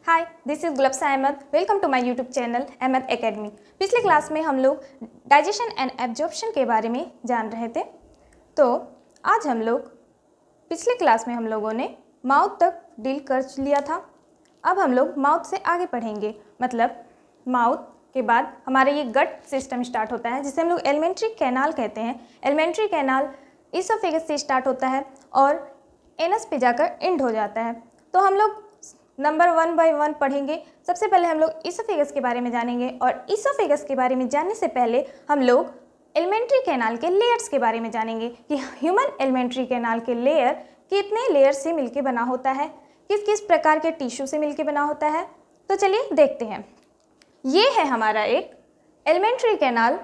Hi, this is Gulfsa Ahmad. Welcome to my YouTube channel Ahmad academy. पिछले class में हम लोग डाइजेशन एंड एब्जॉर्प्शन के बारे में जान रहे थे। तो आज पिछले क्लास में हम लोगों ने माउथ तक डील कर लिया था। अब हम लोग माउथ से आगे पढ़ेंगे, मतलब माउथ के बाद हमारा ये गट सिस्टम स्टार्ट होता है, जिसे हम लोग एलिमेंट्री कैनाल कहते हैं। एलिमेंट्री कैनाल इसोफेगस से स्टार्ट होता है और एनस पे जाकर एंड हो जाता है। तो हम लोग नंबर 1 बाय 1 पढ़ेंगे। सबसे पहले हम लोग इसोफेगस के बारे में जानेंगे, और इसोफेगस के बारे में जानने से पहले हम लोग एलिमेंट्री कैनाल के लेयर्स के बारे में जानेंगे कि ह्यूमन एलिमेंट्री कैनाल के लेयर कितने लेयर से मिलके बना होता है, किस किस प्रकार के टिश्यू से मिलके बना होता है। तो चलिए देखते हैं। ये है हमारा एक एलिमेंट्री कैनाल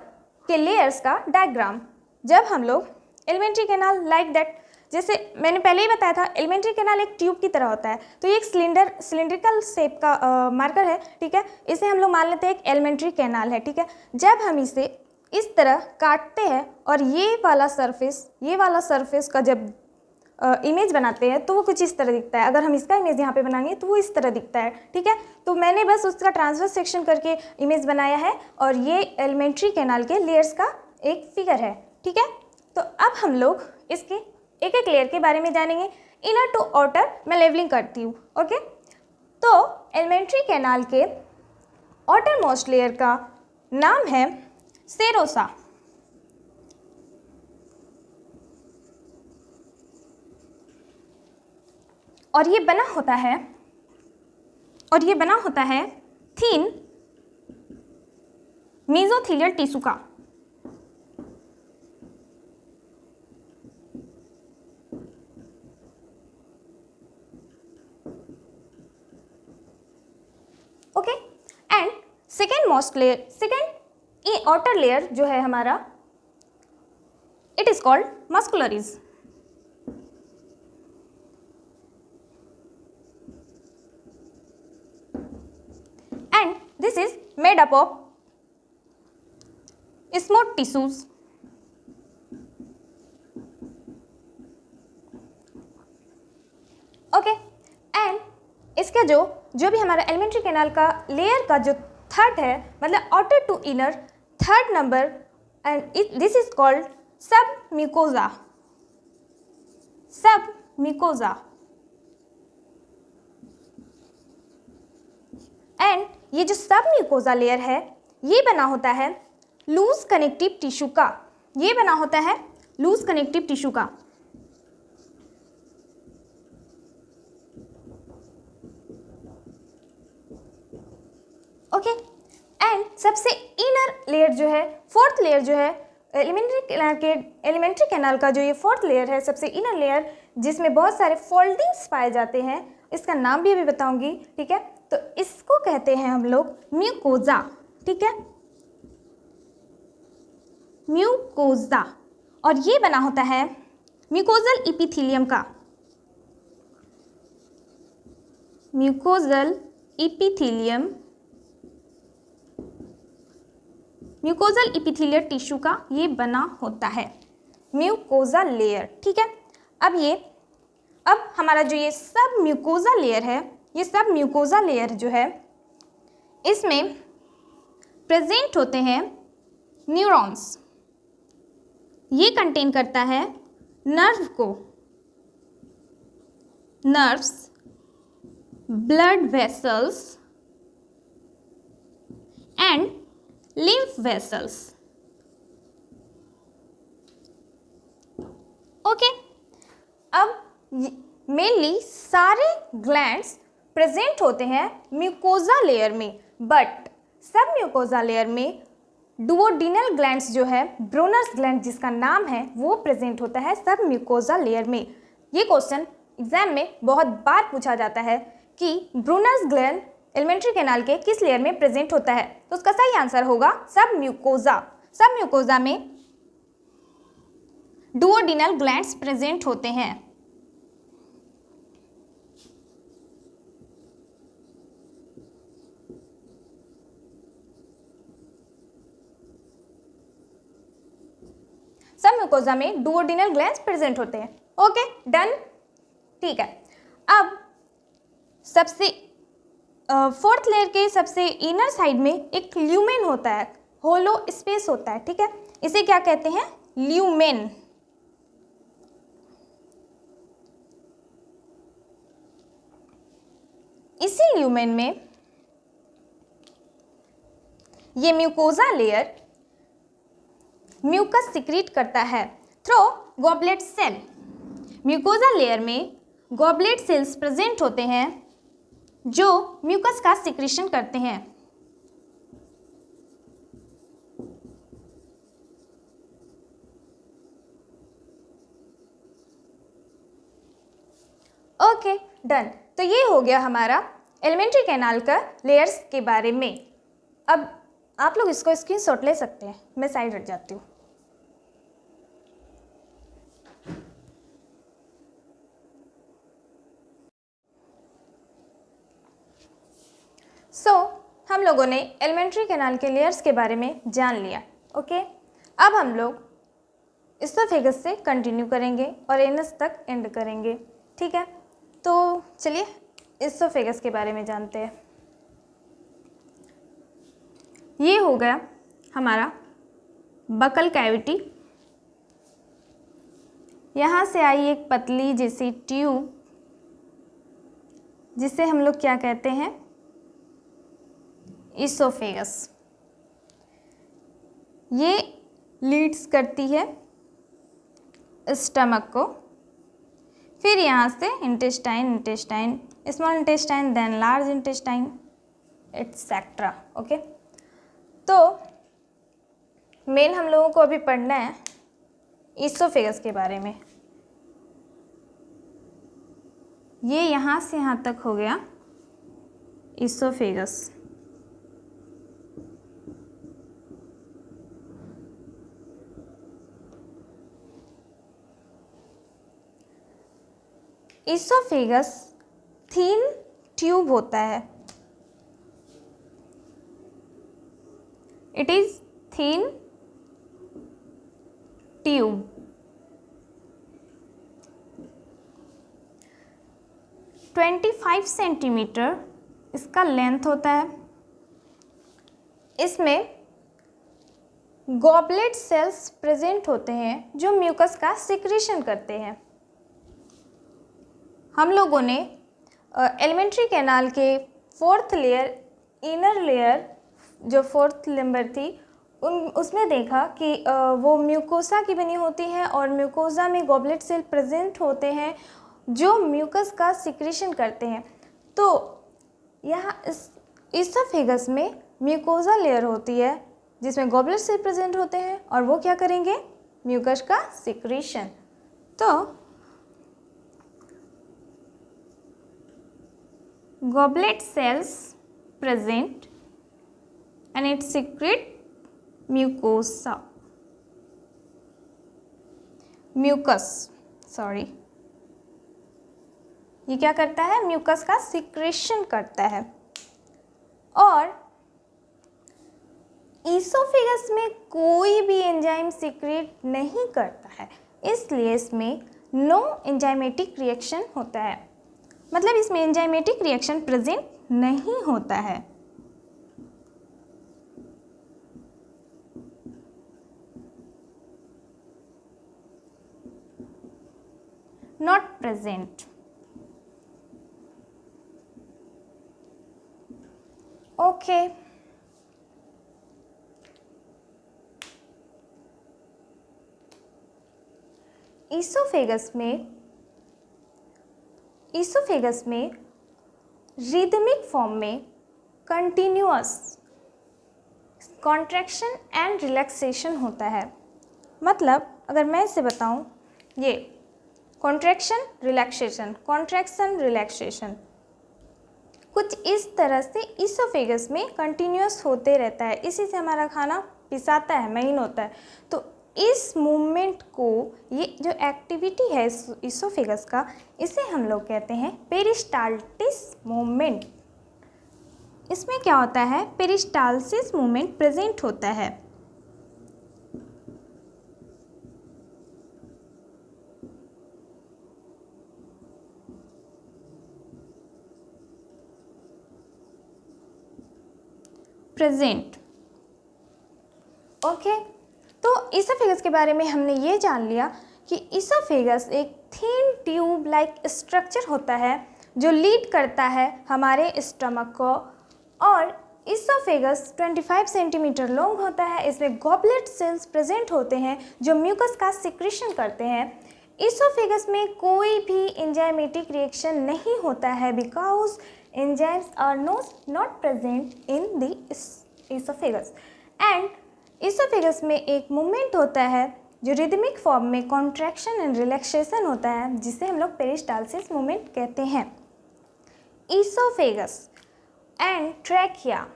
के लेयर्स का डायग्राम। जब हम लोग एलिमेंट्री कैनाल लाइक दैट, जैसे मैंने पहले ही बताया था, एलिमेंट्री कैनाल एक ट्यूब की तरह होता है। तो ये एक सिलिंड्रिकल शेप का मार्कर है, ठीक है। इसे हम लोग मान लेते हैं एक एलिमेंट्री कैनाल है, ठीक है। जब हम इसे इस तरह काटते हैं और ये वाला सरफेस का जब इमेज बनाते हैं तो वो कुछ इस तरह दिखता है। अगर हम इसका इमेज यहाँ पे बनाएंगे तो वो इस तरह दिखता है, ठीक है। तो मैंने बस उसका ट्रांसवर्स सेक्शन करके इमेज बनाया है, और ये एलिमेंट्री कैनाल के लेयर्स का एक फिगर है, ठीक है। तो अब हम लोग इसके एक एक लेयर के बारे में जानेंगे। इनर टू आउटर मैं लेवलिंग करती हूँ, ओके। तो एलिमेंट्री कैनाल के आउटर मोस्ट लेयर का नाम है सेरोसा, और ये बना होता है थिन मेसोथेलियल टिश्यू का। Okay, and second outer layer जो है हमारा, it is called muscularis. And this is made up of smooth tissues. Okay, and इसका जो भी हमारा एलिमेंट्री कैनाल का लेयर का जो थर्ड है, मतलब outer to inner third number, and this is called submucosa. And ये जो सब म्यूकोजा लेयर है, ये बना होता है लूज कनेक्टिव टिश्यू का। ओके, एंड सबसे इनर लेयर जो है, फोर्थ लेयर जो है एलिमेंट्री कैनाल का, जो ये फोर्थ लेयर है, सबसे इनर लेयर, जिसमें बहुत सारे फोल्डिंग्स पाए जाते हैं, इसका नाम भी अभी बताऊंगी, ठीक है। तो इसको कहते हैं हम लोग म्यूकोजा, ठीक है, म्यूकोजा। और ये बना होता है म्यूकोजल इपिथीलियम का। म्यूकोजल इपिथीलियल टिश्यू का ये बना होता है म्यूकोजा लेयर, ठीक है। अब हमारा जो ये सब म्यूकोजा लेयर है, ये सब म्यूकोजा लेयर जो है, इसमें प्रेजेंट होते हैं न्यूरॉन्स। ये कंटेन करता है nerves, blood vessels and lymph vessels। Okay, अब मेनली सारे ग्लैंड्स प्रेजेंट होते हैं म्यूकोजा लेयर में, बट सब म्यूकोजा लेयर में डुओडिनल ग्लैंड्स जो है, ब्रोनर्स ग्लैंड जिसका नाम है, वो प्रेजेंट होता है सब म्यूकोजा लेयर में। ये क्वेश्चन एग्जाम में बहुत बार पूछा जाता है कि ब्रोनर्स ग्लैंड एलिमेंट्री कैनाल के किस लेयर में प्रेजेंट होता है, तो उसका सही आंसर होगा सब म्यूकोजा में डुओडिनल ग्लैंड्स प्रेजेंट होते हैं। सब म्यूकोजा में डुओडिनल ग्लैंड्स प्रेजेंट होते हैं। ओके, डन, ठीक है। अब सबसे फोर्थ लेयर के सबसे इनर साइड में एक ल्यूमेन होता है, होलो स्पेस होता है, ठीक है, इसे क्या कहते हैं, ल्यूमेन। इसी ल्यूमेन में ये म्यूकोजा लेयर म्यूकस सिक्रीट करता है through goblet cell. Mucosa layer में गॉबलेट सेल्स प्रेजेंट होते हैं जो म्यूकस का सिक्रीशन करते हैं। Okay done. तो ये हो गया हमारा एलिमेंट्री कैनाल का लेयर्स के बारे में। अब आप लोग इसको स्क्रीनशॉट ले सकते हैं, मैं साइड हट जाती हूँ। हम लोगों ने एलिमेंट्री कैनाल के लेयर्स के बारे में जान लिया। ओके, अब हम लोग इसोफेगस से कंटिन्यू करेंगे और एनस तक एंड करेंगे, ठीक है। तो चलिए इसोफेगस के बारे में जानते हैं। ये हो गया हमारा बकल कैविटी। यहाँ से आई एक पतली जैसी ट्यूब जिसे हम लोग क्या कहते हैं, इसोफेगस। ये लीड्स करती है स्टमक को, फिर यहाँ से intestine, small intestine, then large intestine etcetera. Okay, तो मेन हम लोगों को अभी पढ़ना है इसोफेगस के बारे में। ये यहाँ से यहाँ तक हो गया इसोफेगस। इसोफेगस थिन ट्यूब होता है। It is thin tube. Twenty 25 centimetre इसका लेंथ होता है। इसमें गॉबलेट सेल्स प्रेजेंट होते हैं जो म्यूकस का सिक्रीशन करते हैं। हम लोगों ने एलिमेंट्री कैनाल के फोर्थ लेयर, इनर लेयर जो फोर्थ नंबर थी, उसमें देखा कि वो म्यूकोसा की बनी होती है और म्यूकोसा में गॉबलेट सेल प्रेजेंट होते हैं जो म्यूकस का सिक्रीशन करते हैं। तो यहाँ इस इसोफेगस में म्यूकोसा लेयर होती है जिसमें गॉबलेट सेल प्रेजेंट होते हैं और वो क्या करेंगे, म्यूकस का सिक्रीशन। तो goblet cells present and it secrete mucus, ये क्या करता है, म्यूकस का सिक्रेशन करता है। और इसोफेगस में कोई भी एंजाइम सिक्रेट नहीं करता है, इसलिए इसमें नो एंजाइमेटिक रिएक्शन होता है। मतलब इसमें एंजाइमेटिक रिएक्शन प्रेजेंट नहीं होता है। Not present. ओके, इसोफेगस में रिदमिक फॉर्म में कंटिन्यूअस कॉन्ट्रैक्शन एंड रिलैक्सेशन होता है। मतलब अगर मैं इसे बताऊं, ये कॉन्ट्रैक्शन रिलैक्सेशन कुछ इस तरह से इसोफेगस में कंटिन्यूअस होते रहता है। इसी से हमारा खाना पिसाता है, महीन होता है। तो इस मूवमेंट को, ये जो एक्टिविटी है इसोफेगस का, इसे हम लोग कहते हैं पेरिस्टाल्टिस मूवमेंट। इसमें क्या होता है, पेरिस्टाल्सिस मूवमेंट प्रेजेंट होता है। प्रेजेंट। ओके, तो ईसोफेगस के बारे में हमने ये जान लिया कि ईसोफेगस एक थिन ट्यूब लाइक स्ट्रक्चर होता है जो लीड करता है हमारे स्टमक को, और ईसोफेगस 25 सेंटीमीटर लॉन्ग होता है। इसमें गॉबलेट सेल्स प्रेजेंट होते हैं जो म्यूकस का सिक्रीशन करते हैं। ईसोफेगस में कोई भी एंजाइमेटिक रिएक्शन नहीं होता है because enzymes are not present in the oesophagus. And oesophagus में एक मूवमेंट होता है जो रिदमिक फॉर्म में कॉन्ट्रैक्शन एंड रिलैक्सेशन होता है, जिसे हम लोग पेरिस्टालसिस मूवमेंट कहते हैं। ईसोफेगस एंड ट्रैकिया,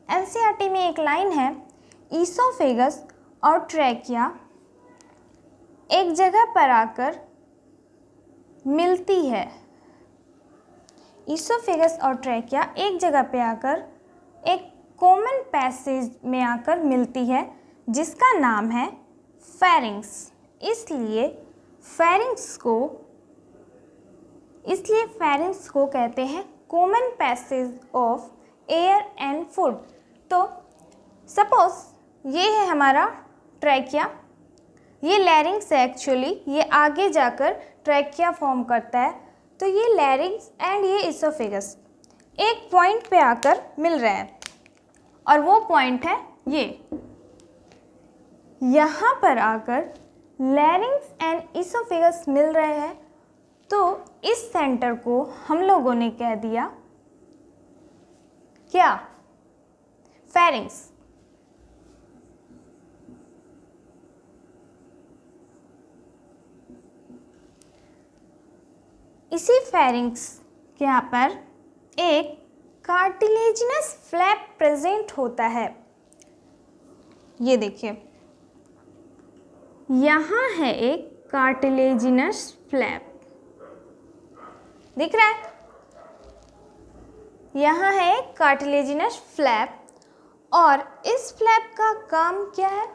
एनसीईआरटी में एक लाइन है, ईसोफेगस और ट्रैकिया एक जगह पर आकर मिलती है। ईसोफेगस और ट्रैकिया एक जगह पे आकर एक कॉमन पैसेज में आकर मिलती है जिसका नाम है फेरिंग्स। इसलिए फेरिंग्स को कहते हैं common passage of air and food. तो सपोज ये है हमारा ट्रैकिया, ये लैरिंग्स है एक्चुअली, ये आगे जाकर ट्रैकिया फॉर्म करता है। तो ये लैरिंग्स एंड ये ईसोफेगस एक पॉइंट पे आकर मिल रहे हैं, और वो पॉइंट है ये। यहाँ पर आकर लैरिंग्स एंड ईसोफेगस मिल रहे हैं, तो इस सेंटर को हम लोगों ने कह दिया क्या? फेरिंग्स। इसी फेरिंग्स के यहाँ पर एक कार्टिलेजिनस फ्लैप प्रेजेंट होता है। ये देखिए, यहाँ है एक कार्टिलेजिनस फ्लैप, दिख रहा है? यहाँ है एक कार्टिलेजिनस फ्लैप, और इस फ्लैप का काम क्या है?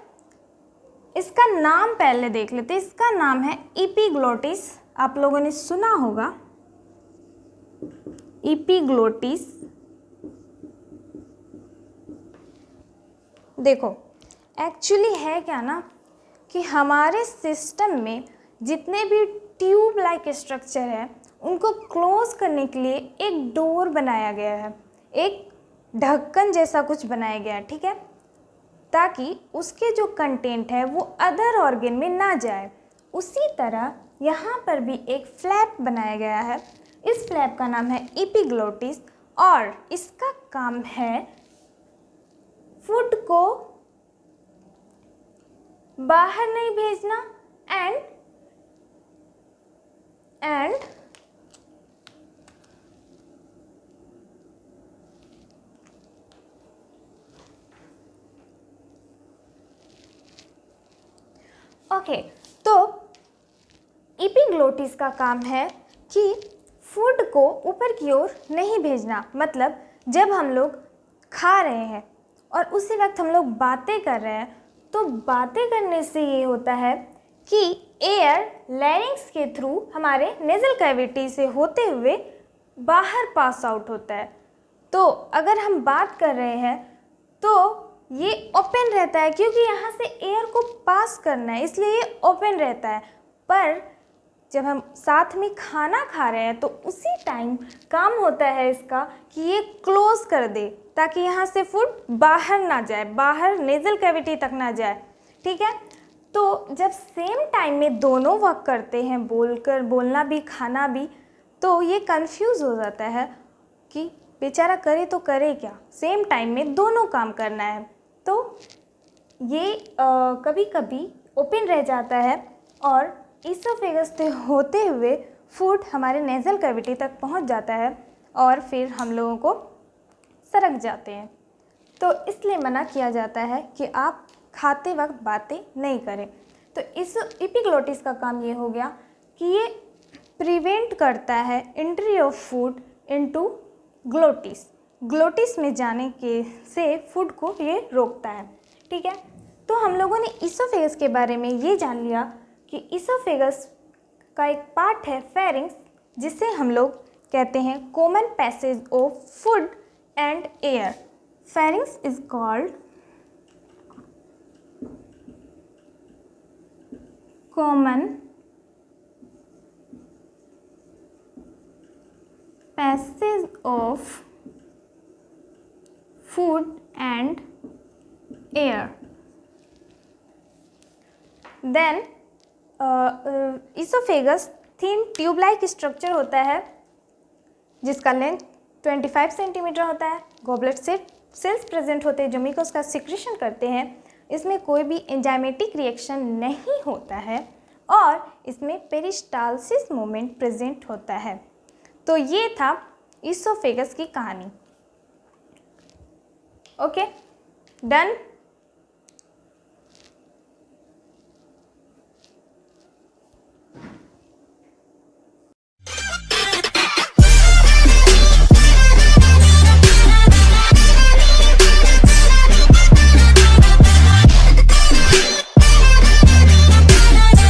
इसका नाम पहले देख लेते हैं। इसका नाम है एपिग्लोटिस। आप लोगों ने सुना होगा एपिग्लोटिस। देखो एक्चुअली है क्या ना कि हमारे सिस्टम में जितने भी ट्यूब लाइक स्ट्रक्चर है उनको क्लोज करने के लिए एक डोर बनाया गया है, एक ढक्कन जैसा कुछ बनाया गया है, ठीक है, ताकि उसके जो कंटेंट है वो अदर ऑर्गन में ना जाए। उसी तरह यहाँ पर भी एक फ्लैप बनाया गया है। इस फ्लैप का नाम है एपिग्लोटिस, और इसका काम है फूड को बाहर नहीं भेजना एंड ओके, तो एपिग्लोटिस का काम है कि फूड को ऊपर की ओर नहीं भेजना। मतलब जब हम लोग खा रहे हैं और उसी वक्त हम लोग बातें कर रहे हैं, तो बातें करने से ये होता है कि एयर लैरिंग्स के थ्रू हमारे नेजल कैविटी से होते हुए बाहर पास आउट होता है। तो अगर हम बात कर रहे हैं तो ये ओपन रहता है, क्योंकि यहाँ से एयर को पास करना है, इसलिए ये ओपन रहता है। पर जब हम साथ में खाना खा रहे हैं तो उसी टाइम काम होता है इसका कि ये क्लोज कर दे, ताकि यहाँ से फूड बाहर ना जाए, बाहर नेजल कैविटी तक ना जाए, ठीक है। तो जब सेम टाइम में दोनों वर्क करते हैं, बोलना भी खाना भी, तो ये कंफ्यूज हो जाता है कि बेचारा करे तो करे क्या, सेम टाइम में दोनों काम करना है। तो ये कभी कभी ओपन रह जाता है और ईसोफेगस से होते हुए फूड हमारे नेजल कैविटी तक पहुंच जाता है और फिर हम लोगों को सरक जाते हैं। तो इसलिए मना किया जाता है कि आप खाते वक्त बातें नहीं करें। तो इस एपिग्लोटिस का काम ये हो गया कि ये प्रिवेंट करता है entry of food into glottis. Glottis में जाने के से फूड को ये रोकता है, ठीक है। तो हम लोगों ने ईसोफेगस के बारे में ये जान लिया कि ईसोफेगस का एक पार्ट है फेरिंग्स, जिसे हम लोग कहते हैं common passage of food and air. pharynx is called common passage of food and air. Then oesophagus thin tube like structure होता है जिसका लेंथ 25 सेंटीमीटर होता है। गॉबलेट सेल्स प्रेजेंट होते हैं जो म्यूकस का सिक्रेशन करते हैं। इसमें कोई भी एंजाइमेटिक रिएक्शन नहीं होता है और इसमें पेरिस्टालसिस मूवमेंट प्रेजेंट होता है। तो ये था इसोफेगस की कहानी। Okay, done.